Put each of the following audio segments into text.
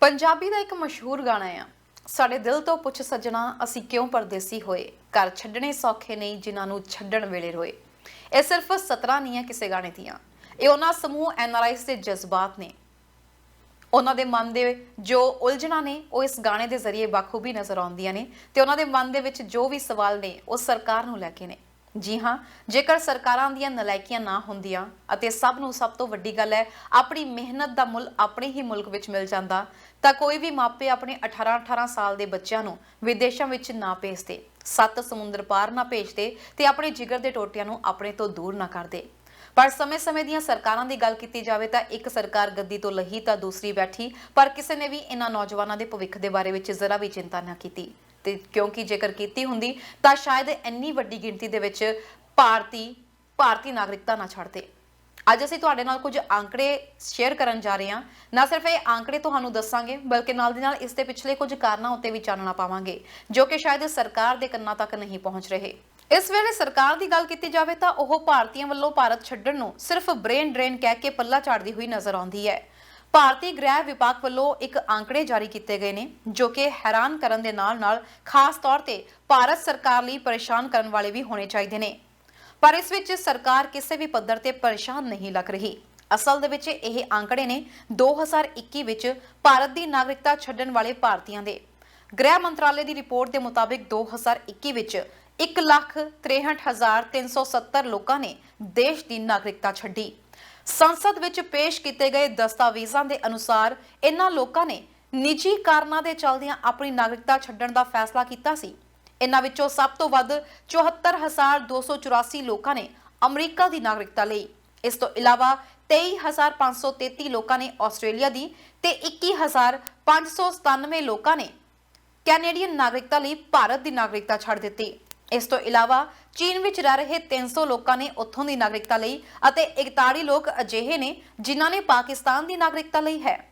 पंजाबी ਦਾ ਇੱਕ ਮਸ਼ਹੂਰ ਗਾਣਾ ਆ ਸਾਡੇ ਦਿਲ ਤੋਂ ਪੁੱਛ ਸੱਜਣਾ ਅਸੀਂ ਕਿਉਂ ਪਰਦੇਸੀ ਹੋਏ ਘਰ ਛੱਡਣੇ ਸੌਖੇ ਨਹੀਂ ਜਿਨ੍ਹਾਂ ਨੂੰ ਛੱਡਣ ਵੇਲੇ ਰੋਏ। ਇਹ ਸਿਰਫ ਸਤਰਾਂ ਨਹੀਂ ਹੈ ਕਿਸੇ ਗਾਣੇ ਦੀਆਂ, ਇਹ ਉਹਨਾਂ ਸਮੂਹ ਐਨਆਰਆਈਸ ਦੇ ਜਜ਼ਬਾਤ ਨੇ। ਉਹਨਾਂ ਦੇ ਮਨ ਦੇ ਜੋ ਉਲਝਣਾਂ ਨੇ ਉਹ ਇਸ ਗਾਣੇ ਦੇ ਜ਼ਰੀਏ ਬਾਖੂਬੀ ਨਜ਼ਰ ਆਉਂਦੀਆਂ ਨੇ ਤੇ ਉਹਨਾਂ ਦੇ ਮਨ ਦੇ ਵਿੱਚ ਜੋ ਵੀ ਸਵਾਲ ਨੇ ਉਹ ਸਰਕਾਰ ਨੂੰ ਲੈ ਕੇ ਨੇ। जी हाँ, जेकर सरकारां दियां नलायकियां ना हुंदियां अते सब तो वड्डी गल है अपनी मेहनत दा मुल अपने ही मुल्क विच मिल जांदा तां कोई भी मापे अपने 18-18 साल दे बच्चों नूं विदेशां विच ना भेजदे, 7 समुंदर पार ना भेजदे ते अपने जिगर दे टोटियां नूं अपने तो दूर ना करदे। पर समय दीयां सरकारां दी गल कीती जावे तां एक सरकार गद्दी तो लही तां दूसरी बैठी, पर किसी ने भी इन्हां नौजवानां दे भविख दे बारे विच जरा भी चिंता ना कीती। ਤੇ ਕਿਉਂਕਿ ਜੇਕਰ ਕੀਤੀ ਹੁੰਦੀ ਤਾਂ ਸ਼ਾਇਦ ਇੰਨੀ ਵੱਡੀ ਗਿਣਤੀ ਦੇ ਵਿੱਚ ਭਾਰਤੀ ਨਾਗਰਿਕਤਾ ਨਾ ਛੱਡਦੇ। ਅੱਜ ਅਸੀਂ ਤੁਹਾਡੇ ਨਾਲ ਕੁਝ ਆંકੜੇ ਸ਼ੇਅਰ ਕਰਨ ਜਾ ਰਹੇ ਹਾਂ। ਨਾ ਸਿਰਫ ਇਹ ਆંકੜੇ ਤੁਹਾਨੂੰ ਦੱਸਾਂਗੇ ਬਲਕਿ ਨਾਲ ਦੀ ਨਾਲ ਇਸ ਦੇ ਪਿਛਲੇ ਕੁਝ ਕਾਰਨਾਂ ਉੱਤੇ ਵੀ ਚਾਨਣਾ ਪਾਵਾਂਗੇ ਜੋ ਕਿ ਸ਼ਾਇਦ ਸਰਕਾਰ ਦੇ ਕੰਨਾਂ ਤੱਕ ਨਹੀਂ ਪਹੁੰਚ ਰਹੇ। ਇਸ ਵੇਲੇ ਸਰਕਾਰ ਦੀ ਗੱਲ ਕੀਤੀ ਜਾਵੇ ਤਾਂ ਉਹ ਭਾਰਤੀਆਂ ਵੱਲੋਂ ਭਾਰਤ ਛੱਡਣ ਨੂੰ ਸਿਰਫ ਬ੍ਰੇਨ ਡਰੇਨ ਕਹਿ ਕੇ ਪੱਲਾ ਝਾੜਦੀ ਹੋਈ ਨਜ਼ਰ ਆਉਂਦੀ ਹੈ। ਭਾਰਤੀ ਗ੍ਰਹਿ ਵਿਭਾਗ ਵੱਲੋਂ ਇੱਕ ਆંકੜੇ ਜਾਰੀ ਕੀਤੇ ਗਏ ਨੇ ਜੋ ਕਿ ਹੈਰਾਨ ਕਰਨ ਦੇ ਨਾਲ ਖਾਸ ਤੌਰ ਤੇ ਭਾਰਤ ਸਰਕਾਰ ਲਈ ਪਰੇਸ਼ਾਨ ਕਰਨ ਵਾਲੇ ਵੀ ਹੋਣੇ ਚਾਹੀਦੇ ਨੇ। ਪਰ ਇਸ ਵਿੱਚ ਸਰਕਾਰ ਕਿਸੇ ਵੀ ਪੱਧਰ ਤੇ ਪਰੇਸ਼ਾਨ ਨਹੀਂ ਲੱਗ ਰਹੀ। ਅਸਲ ਦੇ ਵਿੱਚ ਇਹ ਆંકੜੇ ਨੇ 2021 ਵਿੱਚ ਭਾਰਤ ਦੀ ਨਾਗਰਿਕਤਾ ਛੱਡਣ ਵਾਲੇ ਭਾਰਤੀਆਂ ਦੇ। ਗ੍ਰਹਿ ਮੰਤਰਾਲੇ ਦੀ ਰਿਪੋਰਟ ਦੇ ਮੁਤਾਬਿਕ 2021 ਵਿੱਚ 1,63,370 ਲੋਕਾਂ ਨੇ ਦੇਸ਼ ਦੀ ਨਾਗਰਿਕਤਾ ਛੱਡੀ। ਸੰਸਦ ਵਿੱਚ ਪੇਸ਼ ਕੀਤੇ ਗਏ ਦਸਤਾਵੇਜ਼ਾਂ ਦੇ ਅਨੁਸਾਰ ਇਨ੍ਹਾਂ ਲੋਕਾਂ ਨੇ ਨਿੱਜੀ ਕਾਰਨਾਂ ਦੇ ਚੱਲਦਿਆਂ ਆਪਣੀ ਨਾਗਰਿਕਤਾ ਛੱਡਣ ਦਾ ਫੈਸਲਾ ਕੀਤਾ ਸੀ। ਇਨ੍ਹਾਂ ਵਿੱਚੋਂ ਸਭ ਤੋਂ ਵੱਧ 74,284 ਲੋਕਾਂ ਨੇ ਅਮਰੀਕਾ ਦੀ ਨਾਗਰਿਕਤਾ ਲਈ। ਇਸ ਤੋਂ ਇਲਾਵਾ 23,533 ਲੋਕਾਂ ਨੇ ਆਸਟ੍ਰੇਲੀਆ ਦੀ ਤੇ 21,597 ਲੋਕਾਂ ਨੇ ਕੈਨੇਡੀਅਨ ਨਾਗਰਿਕਤਾ ਲਈ ਭਾਰਤ ਦੀ ਨਾਗਰਿਕਤਾ ਛੱਡ ਦਿੱਤੀ। ਇਸ ਤੋਂ ਇਲਾਵਾ ਚੀਨ ਵਿੱਚ ਰਹਿ ਰਹੇ 300 ਲੋਕਾਂ ਨੇ ਉੱਥੋਂ ਦੀ ਨਾਗਰਿਕਤਾ ਲਈ ਅਤੇ 41 ਲੋਕ ਅਜਿਹੇ ਨੇ ਜਿਨ੍ਹਾਂ ਨੇ ਪਾਕਿਸਤਾਨ ਦੀ ਨਾਗਰਿਕਤਾ ਲਈ ਹੈ।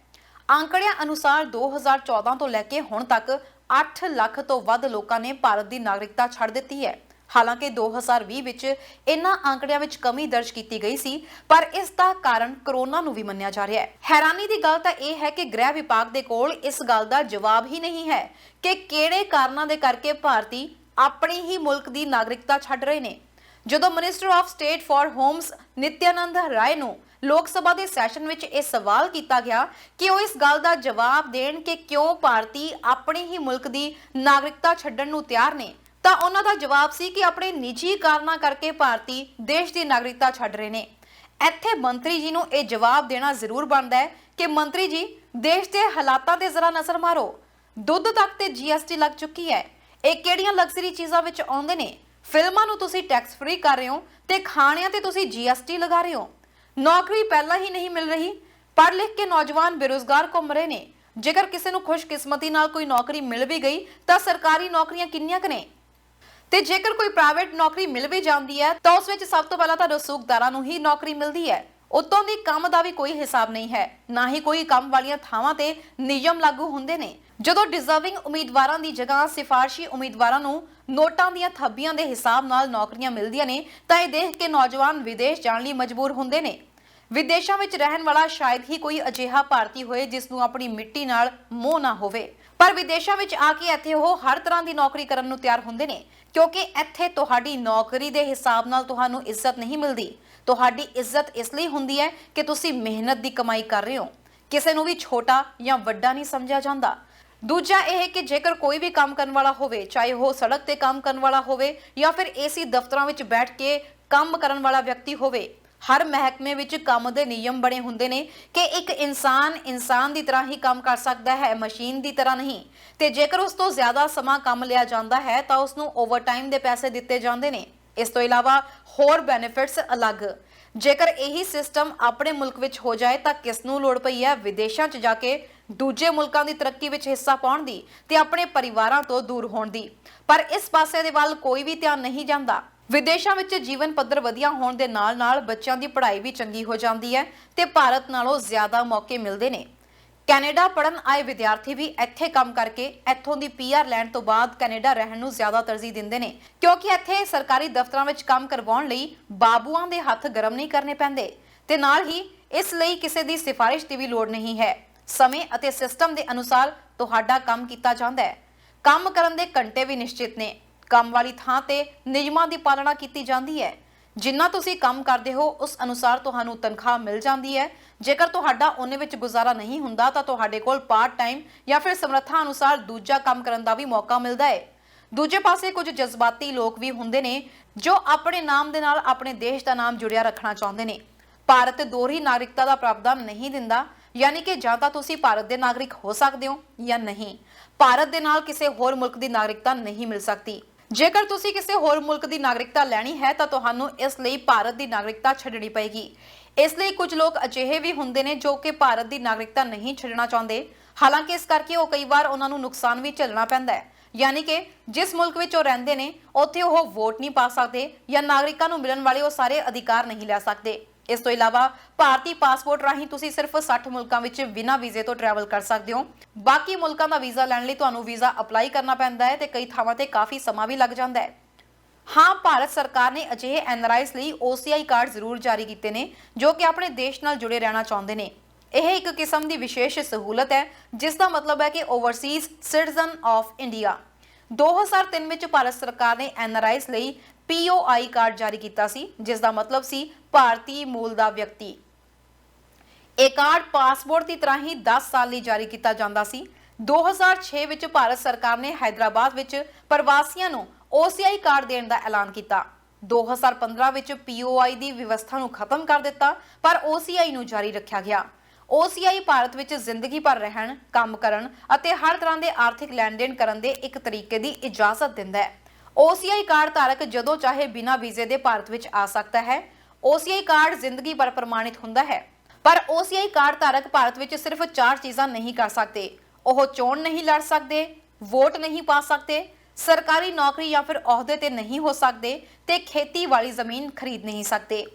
ਆંકੜਿਆਂ ਅਨੁਸਾਰ 2014 ਤੋਂ ਲੈ ਕੇ ਹੁਣ ਤੱਕ 8 ਲੱਖ ਤੋਂ ਵੱਧ ਲੋਕਾਂ ਨੇ ਭਾਰਤ ਦੀ ਨਾਗਰਿਕਤਾ ਛੱਡ ਦਿੱਤੀ ਹੈ। ਹਾਲਾਂਕਿ 2020 ਵਿੱਚ ਇਨ੍ਹਾਂ ਆંકੜਿਆਂ ਵਿੱਚ ਕਮੀ ਦਰਜ ਕੀਤੀ ਗਈ ਸੀ, ਪਰ ਇਸ ਦਾ ਕਾਰਨ ਕਰੋਨਾ ਨੂੰ ਵੀ ਮੰਨਿਆ ਜਾ ਰਿਹਾ ਹੈ। ਹੈਰਾਨੀ ਦੀ ਗੱਲ ਤਾਂ ਇਹ ਹੈ ਕਿ ਗ੍ਰਹਿ ਵਿਭਾਗ ਦੇ ਕੋਲ ਇਸ ਗੱਲ ਦਾ ਜਵਾਬ ਹੀ ਨਹੀਂ ਹੈ ਕਿ ਕਿਹੜੇ ਕਾਰਨਾਂ ਦੇ ਕਰਕੇ ਭਾਰਤੀ ਆਪਣੀ ਹੀ ਮੁਲਕ ਦੀ ਨਾਗਰਿਕਤਾ ਛੱਡ ਰਹੇ ਨੇ। ਜਦੋਂ minister of state for homes Nityanand Rai ਨੂੰ ਲੋਕ ਸਭਾ ਦੇ ਸੈਸ਼ਨ ਵਿੱਚ ਇਹ ਸਵਾਲ ਕੀਤਾ ਗਿਆ ਕਿ ਉਹ ਇਸ ਗੱਲ ਦਾ ਜਵਾਬ ਦੇਣ ਕਿ ਕਿਉਂ ਭਾਰਤੀ ਆਪਣੀ ਹੀ ਮੁਲਕ ਦੀ ਨਾਗਰਿਕਤਾ ਛੱਡਣ ਨੂੰ ਤਿਆਰ ਨੇ, ਤਾਂ ਉਹਨਾਂ ਦਾ ਜਵਾਬ ਸੀ ਕਿ ਆਪਣੇ ਨਿੱਜੀ ਕਾਰਨਾਂ ਕਰਕੇ ਭਾਰਤੀ ਦੇਸ਼ ਦੀ ਨਾਗਰਿਕਤਾ ਛੱਡ ਰਹੇ ਨੇ। ਇੱਥੇ ਮੰਤਰੀ ਜੀ ਨੂੰ ਇਹ ਜਵਾਬ ਦੇਣਾ ਜ਼ਰੂਰ ਬਣਦਾ ਹੈ ਕਿ ਮੰਤਰੀ ਜੀ ਦੇਸ਼ ਦੇ ਹਾਲਾਤਾਂ ਤੇ ਜ਼ਰਾ ਨਜ਼ਰ ਮਾਰੋ। ਦੁੱਧ ਤੱਕ ਤੇ GST ਲੱਗ ਚੁੱਕੀ ਹੈ। ਇਹ ਕਿਹੜੀਆਂ ਲਗਜ਼ਰੀ ਚੀਜ਼ਾਂ ਵਿੱਚ ਆਉਂਦੇ ਨੇ? ਫਿਲਮਾਂ ਨੂੰ ਤੁਸੀਂ ਟੈਕਸ ਫ੍ਰੀ ਕਰ ਰਹੇ ਹੋ ਤੇ ਖਾਣਿਆਂ ਤੇ ਤੁਸੀਂ GST ਲਗਾ ਰਹੇ ਹੋ। ਨੌਕਰੀ ਪਹਿਲਾਂ ਹੀ ਨਹੀਂ ਮਿਲ ਰਹੀ, ਪੜ੍ਹ ਲਿਖ ਕੇ ਨੌਜਵਾਨ ਬੇਰੁਜ਼ਗਾਰ ਘੁੰਮ ਰਹੇ ਨੇ। ਜੇਕਰ ਕਿਸੇ ਨੂੰ ਖੁਸ਼ਕਿਸਮਤੀ ਨਾਲ ਕੋਈ ਨੌਕਰੀ ਮਿਲ ਵੀ ਗਈ ਤਾਂ ਸਰਕਾਰੀ ਨੌਕਰੀਆਂ ਕਿੰਨੀਆਂ ਕੁ ਨੇ? ਤੇ ਜੇਕਰ ਕੋਈ ਪ੍ਰਾਈਵੇਟ ਨੌਕਰੀ ਮਿਲ ਵੀ ਜਾਂਦੀ ਹੈ ਤਾਂ ਉਸ ਵਿੱਚ ਸਭ ਤੋਂ ਪਹਿਲਾਂ ਤਾਂ ਰਸੂਖਦਾਰਾਂ ਨੂੰ ਹੀ ਨੌਕਰੀ ਮਿਲਦੀ ਹੈ। ਉਤੋਂ ਦੀ ਕੰਮ ਦਾ ਵੀ ਕੋਈ ਹਿਸਾਬ ਨਹੀਂ ਹੈ, ਨਾ ਹੀ ਕੋਈ ਕੰਮ ਵਾਲੀਆਂ ਥਾਵਾਂ ਤੇ ਨਿਯਮ ਲਾਗੂ ਹੁੰਦੇ ਨੇ। ਜਦੋਂ ਡਿਜ਼ਰਵਿੰਗ ਉਮੀਦਵਾਰਾਂ ਦੀ ਜਗ੍ਹਾ ਸਿਫਾਰਸ਼ੀ ਉਮੀਦਵਾਰਾਂ ਨੂੰ ਨੋਟਾਂ ਦੀਆਂ ਥੱਬੀਆਂ ਦੇ ਹਿਸਾਬ ਨਾਲ ਨੌਕਰੀਆਂ ਮਿਲਦੀਆਂ ਨੇ ਤਾਂ ਇਹ ਦੇਖ ਕੇ ਨੌਜਵਾਨ ਵਿਦੇਸ਼ ਜਾਣ ਲਈ ਮਜਬੂਰ ਹੁੰਦੇ ਨੇ। ਵਿਦੇਸ਼ਾਂ ਵਿੱਚ ਰਹਿਣ ਵਾਲਾ ਸ਼ਾਇਦ ਹੀ ਕੋਈ ਅਜਿਹਾ ਭਾਰਤੀ ਹੋਏ ਜਿਸ ਨੂੰ ਆਪਣੀ ਮਿੱਟੀ ਨਾਲ ਮੋਹ ਨਾ ਹੋਵੇ, ਪਰ ਵਿਦੇਸ਼ਾਂ ਵਿੱਚ ਆ ਕੇ ਇੱਥੇ ਉਹ ਹਰ ਤਰ੍ਹਾਂ ਦੀ ਨੌਕਰੀ ਕਰਨ ਨੂੰ ਤਿਆਰ ਹੁੰਦੇ ਨੇ ਕਿਉਂਕਿ ਇੱਥੇ ਤੁਹਾਡੀ ਨੌਕਰੀ ਦੇ ਹਿਸਾਬ ਨਾਲ ਤੁਹਾਨੂੰ ਇੱਜ਼ਤ ਨਹੀਂ ਮਿਲਦੀ। ਤੁਹਾਡੀ ਇੱਜ਼ਤ ਇਸ ਲਈ ਹੁੰਦੀ ਹੈ ਕਿ ਤੁਸੀਂ ਮਿਹਨਤ ਦੀ ਕਮਾਈ ਕਰ ਰਹੇ ਹੋ। ਕਿਸੇ ਨੂੰ ਵੀ ਛੋਟਾ ਜਾਂ ਵੱਡਾ ਨਹੀਂ ਸਮਝਿਆ ਜਾਂਦਾ। ਦੂਜਾ ਇਹ ਕਿ ਜੇਕਰ ਕੋਈ ਵੀ ਕੰਮ ਕਰਨ ਵਾਲਾ ਹੋਵੇ, ਚਾਹੇ ਉਹ ਸੜਕ ਤੇ ਕੰਮ ਕਰਨ ਵਾਲਾ ਹੋਵੇ ਜਾਂ ਫਿਰ AC ਦਫ਼ਤਰਾਂ ਵਿੱਚ ਬੈਠ ਕੇ ਕੰਮ ਕਰਨ ਵਾਲਾ ਵਿਅਕਤੀ ਹੋਵੇ, ਹਰ ਮਹਿਕਮੇ ਵਿੱਚ ਕੰਮ ਦੇ ਨਿਯਮ ਬਣੇ ਹੁੰਦੇ ਨੇ ਕਿ ਇੱਕ ਇਨਸਾਨ ਦੀ ਤਰ੍ਹਾਂ ਹੀ ਕੰਮ ਕਰ ਸਕਦਾ ਹੈ, ਮਸ਼ੀਨ ਦੀ ਤਰ੍ਹਾਂ ਨਹੀਂ। ਤੇ ਜੇਕਰ ਉਸ ਤੋਂ ਜ਼ਿਆਦਾ ਸਮਾਂ ਕੰਮ ਲਿਆ ਜਾਂਦਾ ਹੈ ਤਾਂ ਉਸ ਨੂੰ ਓਵਰਟਾਈਮ ਦੇ ਪੈਸੇ ਦਿੱਤੇ ਜਾਂਦੇ ਨੇ। ਇਸ ਤੋਂ ਇਲਾਵਾ ਹੋਰ ਬੈਨੀਫਿਟਸ ਅਲੱਗ। ਜੇਕਰ ਇਹੀ ਸਿਸਟਮ ਆਪਣੇ ਮੁਲਕ ਵਿੱਚ ਹੋ ਜਾਏ ਤਾਂ ਕਿਸ ਨੂੰ ਲੋੜ ਪਈ ਹੈ ਵਿਦੇਸ਼ਾਂ 'ਚ ਜਾ ਕੇ ਦੂਜੇ ਮੁਲਕਾਂ ਦੀ ਤਰੱਕੀ ਵਿੱਚ ਹਿੱਸਾ ਪਾਉਣ ਦੀ ਤੇ ਆਪਣੇ ਪਰਿਵਾਰਾਂ ਤੋਂ ਦੂਰ ਹੋਣ ਦੀ। ਪਰ ਇਸ ਪਾਸੇ ਦੇ ਵੱਲ ਕੋਈ ਵੀ ਧਿਆਨ ਨਹੀਂ ਜਾਂਦਾ। ਵਿਦੇਸ਼ਾਂ ਵਿੱਚ ਜੀਵਨ ਪੱਧਰ ਵਧੀਆ ਹੋਣ ਦੇ ਨਾਲ ਬੱਚਿਆਂ ਦੀ ਪੜ੍ਹਾਈ ਵੀ ਚੰਗੀ ਹੋ ਜਾਂਦੀ ਹੈ ਤੇ ਭਾਰਤ ਨਾਲੋਂ ਜ਼ਿਆਦਾ ਮੌਕੇ ਮਿਲਦੇ ਨੇ। ਕੈਨੇਡਾ ਪੜ੍ਹਨ ਆਏ ਵਿਦਿਆਰਥੀ ਵੀ ਇੱਥੇ ਕੰਮ ਕਰਕੇ ਇੱਥੋਂ ਦੀ PR ਲੈਣ ਤੋਂ ਬਾਅਦ ਕੈਨੇਡਾ ਰਹਿਣ ਨੂੰ ਜ਼ਿਆਦਾ ਤਰਜੀਹ ਦਿੰਦੇ ਨੇ ਕਿਉਂਕਿ ਇੱਥੇ ਸਰਕਾਰੀ ਦਫ਼ਤਰਾਂ ਵਿੱਚ ਕੰਮ ਕਰਵਾਉਣ ਲਈ ਬਾਬੂਆਂ ਦੇ ਹੱਥ ਗਰਮ ਨਹੀਂ ਕਰਨੇ ਪੈਂਦੇ ਤੇ ਨਾਲ ਹੀ ਇਸ ਲਈ ਕਿਸੇ ਦੀ ਸਿਫਾਰਿਸ਼ ਦੀ ਵੀ ਲੋੜ ਨਹੀਂ ਹੈ। ਸਮੇਂ ਅਤੇ ਸਿਸਟਮ ਦੇ ਅਨੁਸਾਰ ਤੁਹਾਡਾ ਕੰਮ ਕੀਤਾ ਜਾਂਦਾ ਹੈ। ਕੰਮ ਕਰਨ ਦੇ ਘੰਟੇ ਵੀ ਨਿਸ਼ਚਿਤ ਨੇ। ਕੰਮ ਵਾਲੀ ਥਾਂ ਤੇ ਨਿਯਮਾਂ ਦੀ ਪਾਲਣਾ ਕੀਤੀ ਜਾਂਦੀ ਹੈ। ਜਿੰਨਾ ਤੁਸੀਂ ਕੰਮ ਕਰਦੇ ਹੋ ਉਸ ਅਨੁਸਾਰ ਤੁਹਾਨੂੰ ਤਨਖਾਹ ਮਿਲ ਜਾਂਦੀ ਹੈ। ਜੇਕਰ ਤੁਹਾਡਾ ਉਹਨੇ ਵਿੱਚ ਗੁਜ਼ਾਰਾ ਨਹੀਂ ਹੁੰਦਾ ਤਾਂ ਤੁਹਾਡੇ ਕੋਲ ਪਾਰਟ ਟਾਈਮ ਜਾਂ ਫਿਰ ਸਮਰੱਥਾ ਅਨੁਸਾਰ ਦੂਜਾ ਕੰਮ ਕਰਨ ਦਾ ਵੀ ਮੌਕਾ ਮਿਲਦਾ ਹੈ। ਦੂਜੇ ਪਾਸੇ ਕੁਝ ਜਜ਼ਬਾਤੀ ਲੋਕ ਵੀ ਹੁੰਦੇ ਨੇ ਜੋ ਆਪਣੇ ਨਾਮ ਦੇ ਨਾਲ ਆਪਣੇ ਦੇਸ਼ ਦਾ ਨਾਮ ਜੁੜਿਆ ਰੱਖਣਾ ਚਾਹੁੰਦੇ ਨੇ। ਭਾਰਤ ਦੋਹਰੀ ਨਾਗਰਿਕਤਾ ਦਾ ਪ੍ਰਾਵਧਾਨ ਨਹੀਂ ਦਿੰਦਾ, ਯਾਨੀ ਕਿ ਜਾਂ ਤਾਂ ਤੁਸੀਂ ਭਾਰਤ ਦੇ ਨਾਗਰਿਕ ਹੋ ਸਕਦੇ ਹੋ ਜਾਂ ਨਹੀਂ। ਭਾਰਤ ਦੇ ਨਾਲ ਕਿਸੇ ਹੋਰ ਮੁਲਕ ਦੀ ਨਾਗਰਿਕਤਾ ਨਹੀਂ ਮਿਲ ਸਕਦੀ। ਜੇਕਰ ਤੁਸੀਂ ਕਿਸੇ ਹੋਰ ਮੁਲਕ ਦੀ ਨਾਗਰਿਕਤਾ ਲੈਣੀ ਹੈ ਤਾਂ ਤੁਹਾਨੂੰ ਇਸ ਲਈ ਭਾਰਤ ਦੀ ਨਾਗਰਿਕਤਾ ਛੱਡਣੀ ਪਏਗੀ। ਇਸ ਲਈ ਕੁਝ ਲੋਕ ਅਜਿਹੇ ਵੀ ਹੁੰਦੇ ਨੇ ਜੋ ਕਿ ਭਾਰਤ ਦੀ ਨਾਗਰਿਕਤਾ ਨਹੀਂ ਛੱਡਣਾ ਚਾਹੁੰਦੇ। ਹਾਲਾਂਕਿ ਇਸ ਕਰਕੇ ਉਹ ਕਈ ਵਾਰ ਉਹਨਾਂ ਨੂੰ ਨੁਕਸਾਨ ਵੀ ਝੱਲਣਾ ਪੈਂਦਾ ਹੈ, ਯਾਨੀ ਕਿ ਜਿਸ ਮੁਲਕ ਵਿੱਚ ਉਹ ਰਹਿੰਦੇ ਨੇ ਉੱਥੇ ਉਹ ਵੋਟ ਨਹੀਂ ਪਾ ਸਕਦੇ ਜਾਂ ਨਾਗਰਿਕਾਂ ਨੂੰ ਮਿਲਣ ਵਾਲੇ ਉਹ ਸਾਰੇ ਅਧਿਕਾਰ ਨਹੀਂ ਲੈ ਸਕਦੇ। ਇਸ ਤੋਂ ਇਲਾਵਾ ਭਾਰਤੀ ਪਾਸਪੋਰਟ ਰਾਹੀਂ ਤੁਸੀਂ ਸਿਰਫ 60 ਮੁਲਕਾਂ ਵਿੱਚ ਬਿਨਾਂ ਵੀਜ਼ੇ ਤੋਂ ਟਰੈਵਲ ਕਰ ਸਕਦੇ ਹੋ। ਬਾਕੀ ਮੁਲਕਾਂ ਦਾ ਵੀਜ਼ਾ ਲੈਣ ਲਈ ਤੁਹਾਨੂੰ ਵੀਜ਼ਾ ਅਪਲਾਈ ਕਰਨਾ ਪੈਂਦਾ ਹੈ ਤੇ ਕਈ ਥਾਵਾਂ ਤੇ ਕਾਫੀ ਸਮਾਂ ਵੀ ਲੱਗ ਜਾਂਦਾ ਹੈ। ਹਾਂ, ਭਾਰਤ ਸਰਕਾਰ ਨੇ ਅਜਿਹੇ ਐਨਆਰਆਈਜ਼ ਲਈ OCI ਕਾਰਡ ਜ਼ਰੂਰ ਜਾਰੀ ਕੀਤੇ ਨੇ ਜੋ ਕਿ ਆਪਣੇ ਦੇਸ਼ ਨਾਲ ਜੁੜੇ ਰਹਿਣਾ ਚਾਹੁੰਦੇ ਨੇ। ਇਹ ਇੱਕ ਕਿਸਮ ਦੀ ਵਿਸ਼ੇਸ਼ ਸਹੂਲਤ ਹੈ ਜਿਸ ਦਾ ਮਤਲਬ ਹੈ ਕਿ ਓਵਰਸੀਜ਼ ਸਿਟੀਜ਼ਨ ਆਫ ਇੰਡੀਆ। 2003 ਵਿੱਚ ਭਾਰਤ ਸਰਕਾਰ ਨੇ ਐਨਆਰਆਈਜ਼ ਲਈ POI ਕਾਰਡ ਜਾਰੀ ਕੀਤਾ ਸੀ, ਜਿਸ ਦਾ ਮਤਲਬ ਸੀ ਭਾਰਤੀ ਮੂਲ ਦਾ ਵਿਅਕਤੀ। ਇਹ ਕਾਰਡ ਪਾਸਪੋਰਟ ਦੀ ਤਰ੍ਹਾਂ ਹੀ 10 ਸਾਲ ਲਈ ਜਾਰੀ ਕੀਤਾ ਜਾਂਦਾ ਸੀ। 2006 ਵਿੱਚ ਭਾਰਤ ਸਰਕਾਰ ਨੇ ਹੈਦਰਾਬਾਦ ਵਿੱਚ ਪ੍ਰਵਾਸੀਆਂ ਨੂੰ OCI ਕਾਰਡ ਦੇਣ ਦਾ ਐਲਾਨ ਕੀਤਾ। 2015 ਵਿੱਚ POI ਦੀ ਵਿਵਸਥਾ ਨੂੰ ਖਤਮ ਕਰ ਦਿੱਤਾ, ਪਰ OCI ਨੂੰ ਜਾਰੀ ਰੱਖਿਆ ਗਿਆ। OCI ਭਾਰਤ ਵਿੱਚ ਜ਼ਿੰਦਗੀ ਭਰ ਰਹਿਣ, ਕੰਮ ਕਰਨ ਅਤੇ ਹਰ ਤਰ੍ਹਾਂ ਦੇ ਆਰਥਿਕ ਲੈਣ-ਦੇਣ ਕਰਨ ਦੇ ਇੱਕ ਤਰੀਕੇ ਦੀ ਇਜਾਜ਼ਤ ਦਿੰਦਾ ਹੈ। OCI ਕਾਰਡ ਧਾਰਕ ਜਦੋਂ ਚਾਹੇ ਬਿਨਾਂ ਵੀਜ਼ੇ ਦੇ ਭਾਰਤ ਵਿੱਚ ਆ ਸਕਦਾ ਹੈ। OCI ਕਾਰਡ ਜ਼ਿੰਦਗੀ ਭਰ ਪ੍ਰਮਾਣਿਤ ਹੁੰਦਾ ਹੈ, ਪਰ OCI ਕਾਰਡ ਧਾਰਕ ਭਾਰਤ ਵਿੱਚ ਸਿਰਫ 4 ਚੀਜ਼ਾਂ ਨਹੀਂ ਕਰ ਸਕਦੇ। ਉਹ ਚੋਣ ਨਹੀਂ ਲੜ ਸਕਦੇ, ਵੋਟ ਨਹੀਂ ਪਾ ਸਕਦੇ, ਸਰਕਾਰੀ ਨੌਕਰੀ ਜਾਂ ਫਿਰ ਅਹੁਦੇ ਤੇ ਨਹੀਂ ਹੋ ਸਕਦੇ ਤੇ ਖੇਤੀ ਵਾਲੀ ਜ਼ਮੀਨ ਖਰੀਦ ਨਹੀਂ ਸਕਦੇ।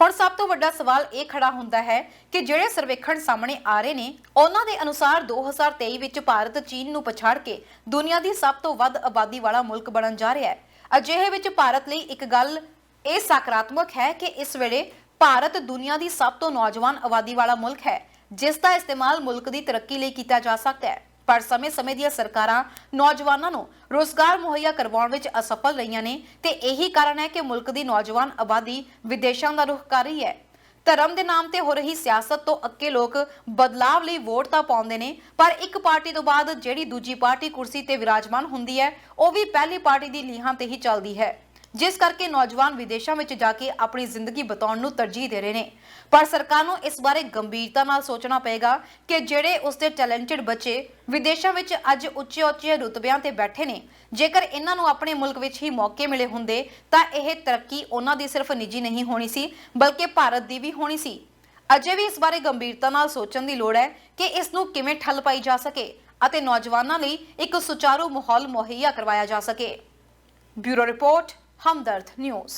ਹੁਣ ਸਭ ਤੋਂ ਵੱਡਾ ਸਵਾਲ ਇਹ ਖੜਾ ਹੁੰਦਾ ਹੈ ਕਿ ਜਿਹੜੇ ਸਰਵੇਖਣ ਸਾਹਮਣੇ ਆ ਰਹੇ ਨੇ ਉਹਨਾਂ ਦੇ ਅਨੁਸਾਰ 2023 ਵਿੱਚ ਭਾਰਤ ਚੀਨ ਨੂੰ ਪਛਾੜ ਕੇ ਦੁਨੀਆ ਦੀ ਸਭ ਤੋਂ ਵੱਧ ਆਬਾਦੀ ਵਾਲਾ ਮੁਲਕ ਬਣਨ ਜਾ ਰਿਹਾ ਹੈ। ਅਜਿਹੇ ਵਿੱਚ ਭਾਰਤ ਲਈ ਇੱਕ ਗੱਲ ਇਹ ਸਕਾਰਾਤਮਕ ਹੈ ਕਿ ਇਸ ਵੇਲੇ ਭਾਰਤ ਦੁਨੀਆ ਦੀ ਸਭ ਤੋਂ ਨੌਜਵਾਨ ਆਬਾਦੀ ਵਾਲਾ ਮੁਲਕ ਹੈ, ਜਿਸ ਦਾ ਇਸਤੇਮਾਲ ਮੁਲਕ ਦੀ ਤਰੱਕੀ ਲਈ ਕੀਤਾ ਜਾ ਸਕਦਾ ਹੈ। ਪਰ ਸਮੇਂ-ਸਮੇਂ ਦੀਆਂ ਸਰਕਾਰਾਂ ਨੌਜਵਾਨਾਂ ਨੂੰ ਰੋਜ਼ਗਾਰ ਮੁਹੱਈਆ ਕਰਵਾਉਣ ਵਿੱਚ ਅਸਫਲ ਰਹੀਆਂ ਨੇ ਤੇ ਇਹੀ ਕਾਰਨ ਹੈ ਕਿ ਮੁਲਕ ਦੀ ਨੌਜਵਾਨ ਆਬਾਦੀ ਵਿਦੇਸ਼ਾਂ ਦਾ ਰੁਖ ਕਰ ਰਹੀ ਹੈ। ਧਰਮ ਦੇ ਨਾਮ ਤੇ ਹੋ ਰਹੀ ਸਿਆਸਤ ਤੋਂ ਅੱਕੇ ਲੋਕ ਬਦਲਾਵ ਲਈ ਵੋਟ ਤਾਂ ਪਾਉਂਦੇ ਨੇ, ਪਰ ਇੱਕ ਪਾਰਟੀ ਤੋਂ ਬਾਅਦ ਜਿਹੜੀ ਦੂਜੀ ਪਾਰਟੀ ਕੁਰਸੀ ਤੇ ਵਿਰਾਜਮਾਨ ਹੁੰਦੀ ਹੈ ਉਹ ਵੀ ਪਹਿਲੀ ਪਾਰਟੀ ਦੀ ਲੀਹਾਂ ਤੇ ਹੀ ਚੱਲਦੀ ਹੈ, ਜਿਸ ਕਰਕੇ ਨੌਜਵਾਨ ਵਿਦੇਸ਼ਾਂ ਵਿੱਚ ਜਾ ਕੇ ਆਪਣੀ ਜ਼ਿੰਦਗੀ ਬਿਤਾਉਣ ਨੂੰ ਤਰਜੀਹ ਦੇ ਰਹੇ ਨੇ। ਪਰ ਸਰਕਾਰ ਨੂੰ ਇਸ ਬਾਰੇ ਗੰਭੀਰਤਾ ਨਾਲ ਸੋਚਣਾ ਪਏਗਾ ਕਿ ਜਿਹੜੇ ਉਸਦੇ ਟੈਲੈਂਟਡ ਬੱਚੇ ਵਿਦੇਸ਼ਾਂ ਵਿੱਚ ਅੱਜ ਉੱਚੇ ਰੁਤਬਿਆਂ ਤੇ ਬੈਠੇ ਨੇ, ਜੇਕਰ ਇਹਨਾਂ ਨੂੰ ਆਪਣੇ ਮੁਲਕ ਵਿੱਚ ਹੀ ਮੌਕੇ ਮਿਲੇ ਹੁੰਦੇ ਤਾਂ ਇਹ ਤਰੱਕੀ ਉਹਨਾਂ ਦੀ ਸਿਰਫ ਨਿੱਜੀ ਨਹੀਂ ਹੋਣੀ ਸੀ, ਬਲਕਿ ਭਾਰਤ ਦੀ ਵੀ ਹੋਣੀ ਸੀ। ਅਜੇ ਵੀ ਇਸ ਬਾਰੇ ਗੰਭੀਰਤਾ ਨਾਲ ਸੋਚਣ ਦੀ ਲੋੜ ਹੈ ਕਿ ਇਸ ਨੂੰ ਕਿਵੇਂ ਠੱਲ ਪਾਈ ਜਾ ਸਕੇ ਅਤੇ ਨੌਜਵਾਨਾਂ ਲਈ ਇੱਕ ਸੁਚਾਰੂ ਮਾਹੌਲ ਮੁਹੱਈਆ ਕਰਵਾਇਆ ਜਾ ਸਕੇ। ਬਿਊਰੋ ਰਿਪੋਰਟ, ਹਮਦਰਦ ਨਿਊਜ਼।